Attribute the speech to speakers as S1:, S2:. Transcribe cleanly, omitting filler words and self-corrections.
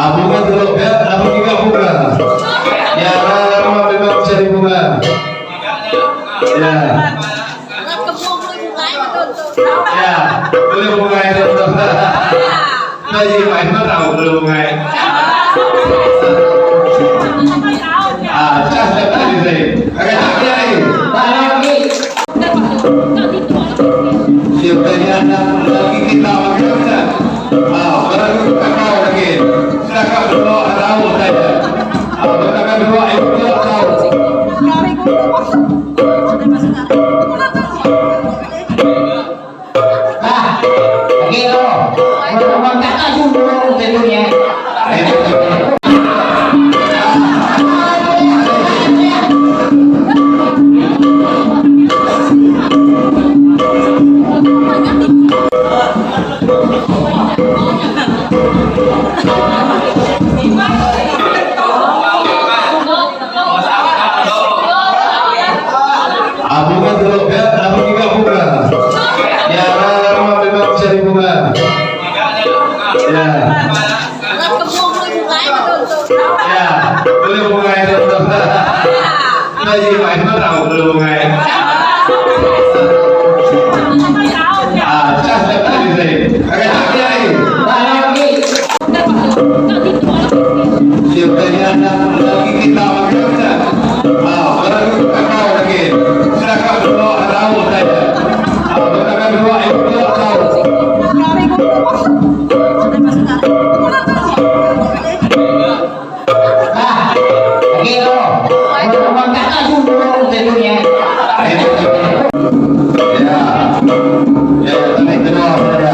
S1: Bunga dulu ya, abang juga bunga. Ya, memang cari bunga. Ya. Ya, boleh bunga itu. Lagi main mah tahu belum bunga. Cas tadi saya. Agak sakit lagi. Lagi. Siapa yang lagi kita makan? Baru kita kau lagi. Kakak berdua tahu saja. Kakak berdua itu tahu.
S2: Lagi lo, mau kakak dulu tentunya.
S1: Bunga dulu ya, abang juga bunga. Ya, memang cari bunga. Ya. Ya, boleh bunga itu. Lagi main mah tahu belum bunga. Cas tadi saya. Agak sakit lagi.
S2: Lagi.
S1: Siapa yang lagi kita makan? Baru kita kau lagi. Kakak berdua tahu saja. Kakak berdua itu tahu.
S2: Lagi lo, mau kakak dulu tentunya.
S1: Ya, ya, ini kedua saja.